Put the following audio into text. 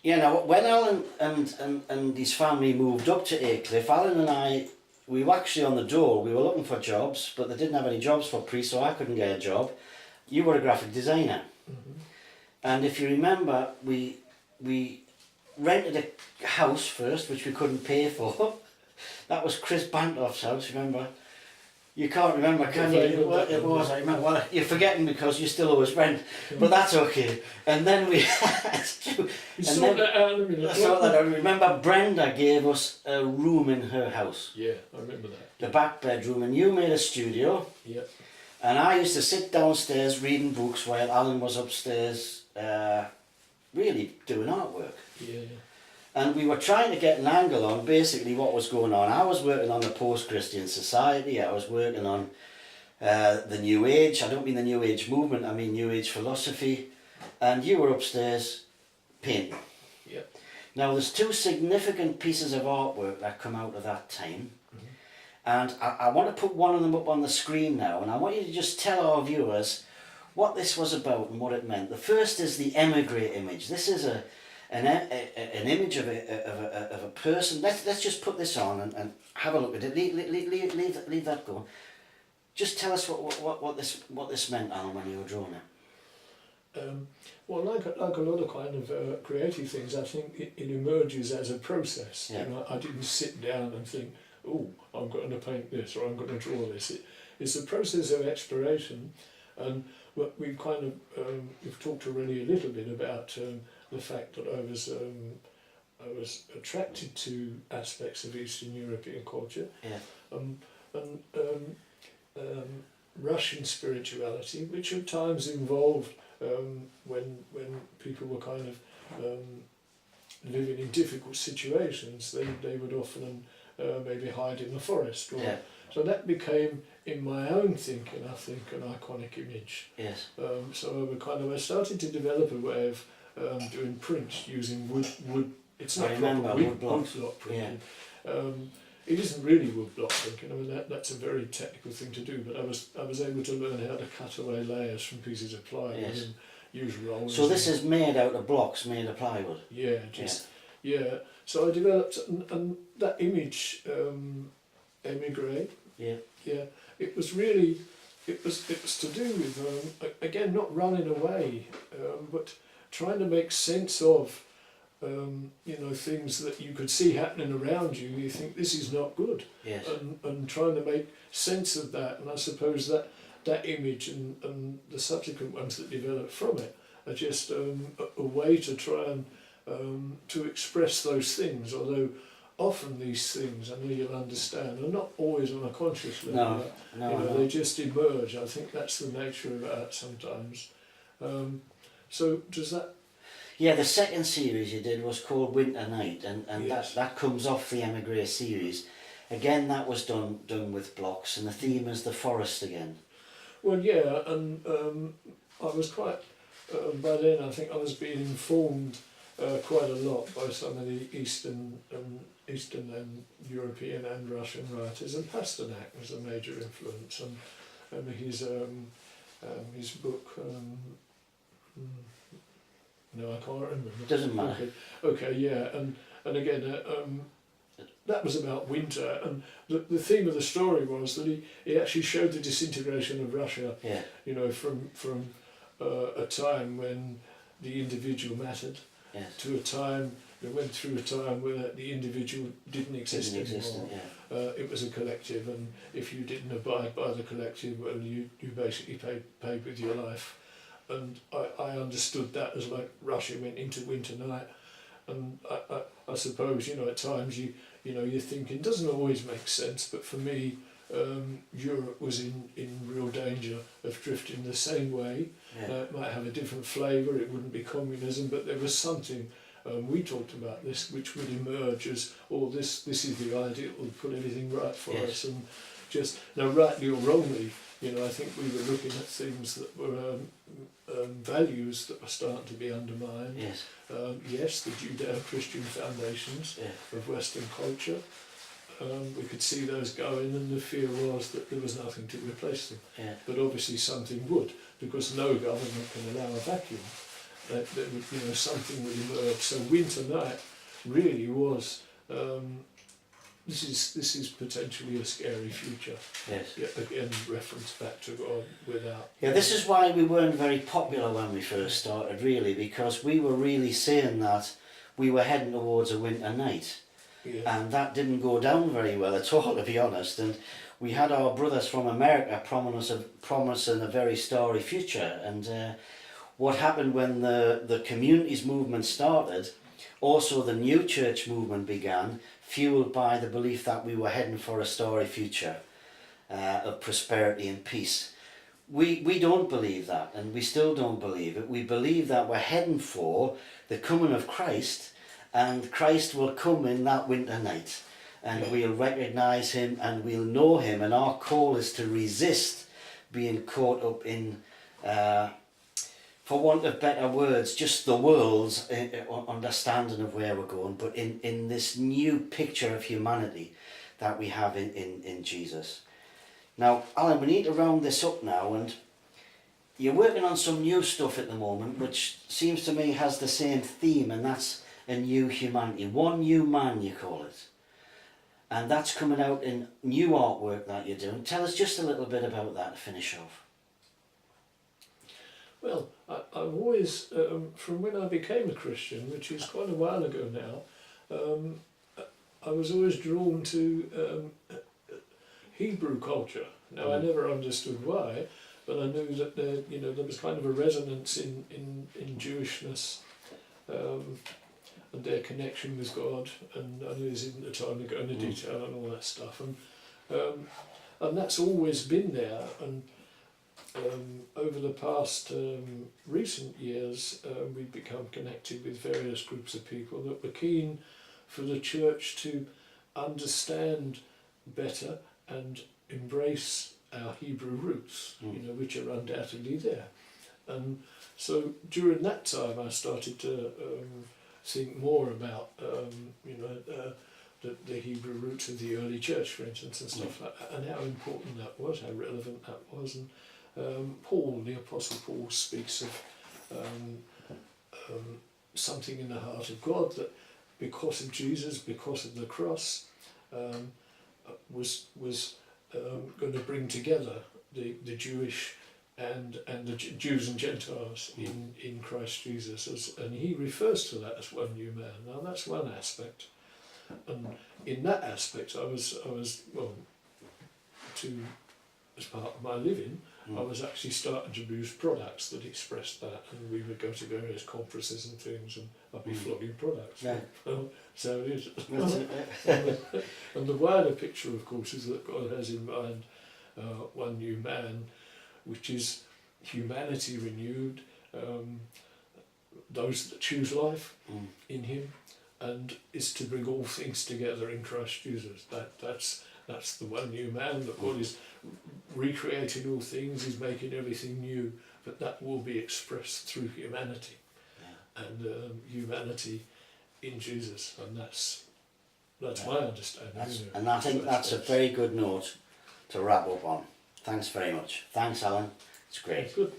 you know, when Alan and his family moved up to Aycliffe, Alan and I, we were actually on the dole. We were looking for jobs, but they didn't have any jobs for priests, so I couldn't get a job. You were a graphic designer. Mm-hmm. And if you remember, we rented a house first, which we couldn't pay for. That was Chris Bantoff's house, remember? You can't remember, can you? What it was, I remember. Well, you're forgetting because you still owe us rent, but that's okay. And then we had to... You sort that out in a minute. I sort that out. Remember, Brenda gave us a room in her house. Yeah, I remember that. The back bedroom, and you made a studio. Yeah. And I used to sit downstairs reading books while Alan was upstairs really doing artwork. Yeah. And we were trying to get an angle on basically what was going on. I was working on the post-Christian society, I was working on the New Age. I don't mean the New Age movement, I mean New Age philosophy. And you were upstairs painting. Yeah. Now there's two significant pieces of artwork that come out of that time. Mm-hmm. And I want to put one of them up on the screen now, and I want you to just tell our viewers what this was about and what it meant. The first is the emigre image. This is an image of a person. Let's just put this on and have a look at it. Leave that go. Just tell us what this meant, Alan, when you were drawing it. Well, like a lot of kind of creative things, I think it emerges as a process. Yeah. You know, I didn't sit down and think, oh, I'm going to paint this or I'm going to draw this. It's a process of exploration, and we've kind of we've talked already a little bit about the fact that I was attracted to aspects of Eastern European culture, Yeah. and Russian spirituality, which at times involved when people were kind of living in difficult situations, they would often maybe hide in the forest. Or, Yeah. So that became, in my own thinking, I think, an iconic image. Yes. So I started to develop a way of doing prints using wood. It's not proper woodblock printing. Yeah. It isn't really woodblock printing. I mean that's a very technical thing to do. But I was able to learn how to cut away layers from pieces of plywood Yes. and use rollers. So this is made out of blocks made of plywood. Yeah. Yeah. So I developed and that image, emigre. Yeah. Yeah. It was to do with again not running away, but trying to make sense of things that you could see happening around you. You think this is not good, Yes. and trying to make sense of that. And I suppose that image and the subsequent ones that develop from it are just a way to try and to express those things. Although often these things, I know you'll understand, are not always on a conscious level. No. They just emerge. I think that's the nature of art sometimes. So does that? Yeah, the second series you did was called Winter Night, and Yes. that comes off the Emigre series. Again, that was done with blocks, and the theme is the forest again. Well, yeah, and I was quite, by then I think I was being informed quite a lot by some of the Eastern and European and Russian writers, and Pasternak was a major influence, and his book, no, I can't remember. Doesn't matter. Okay, yeah, and again, that was about winter, and the theme of the story was that he actually showed the disintegration of Russia. Yeah. You know, from a time when the individual mattered, Yes. to a time we went through a time where the individual didn't exist anymore. Yeah. It was a collective, and if you didn't abide by the collective, well, you basically paid with your life. And I understood that as like Russia went into winter night, and I suppose at times you're thinking it doesn't always make sense, but for me Europe was in real danger of drifting the same way. Yeah. It might have a different flavour, it wouldn't be communism, but there was something, we talked about this, which would emerge as, this is the idea that will put everything right for Yes. us, and just, now rightly or wrongly, I think we were looking at things that were values that were starting to be undermined. Yes. Yes, the Judeo-Christian foundations Yeah. of Western culture. We could see those going, and the fear was that there was nothing to replace them. Yeah. But obviously something would, because no government can allow a vacuum. that would, something would emerge. So winter night really was. This is potentially a scary future. Yes. Yeah, again, reference back to God without. Yeah, this is why we weren't very popular when we first started, really, because we were really saying that we were heading towards a winter night. Yeah. And that didn't go down very well at all, to be honest. And we had our brothers from America promising a very starry future. And what happened when the communities movement started, also the new church movement began, fueled by the belief that we were heading for a starry future of prosperity and peace. We don't believe that, and we still don't believe it. We believe that we're heading for the coming of Christ, and Christ will come in that winter night, and we'll recognise him and we'll know him, and our call is to resist being caught up in, for want of better words, just the world's understanding of where we're going, but in this new picture of humanity that we have in Jesus. Now, Alan, we need to round this up now, and you're working on some new stuff at the moment, which seems to me has the same theme, and that's a new humanity. One new man, you call it. And that's coming out in new artwork that you're doing. Tell us just a little bit about that to finish off. Well, I've always, from when I became a Christian, which is quite a while ago now, I was always drawn to Hebrew culture. Now, I never understood why, but I knew that there was kind of a resonance in Jewishness and their connection with God, and I knew this isn't the time to go into detail and all that stuff, and that's always been there. And over the past recent years, we've become connected with various groups of people that were keen for the church to understand better and embrace our Hebrew roots, which are undoubtedly there. And so during that time, I started to think more about the Hebrew roots of the early church, for instance, and stuff like that, and how important that was, how relevant that was. And Paul, the Apostle Paul, speaks of something in the heart of God that, because of Jesus, because of the cross, was going to bring together the Jewish and the Jews and Gentiles in Christ Jesus, and he refers to that as one new man. Now that's one aspect, and in that aspect, I was as part of my living, I was actually starting to produce products that expressed that, and we would go to various conferences and things, and I'd be flogging products. Yeah. So it is. And the wider picture, of course, is that God has in mind one new man, which is humanity renewed, those that choose life in him, and is to bring all things together in Christ Jesus. That's the one new man, that God is recreating all things, he's making everything new, but that will be expressed through humanity, and humanity in Jesus, and that's my understanding. And I think that's a very good note to wrap up on. Thanks very much. Thanks, Alan. It's great. Good.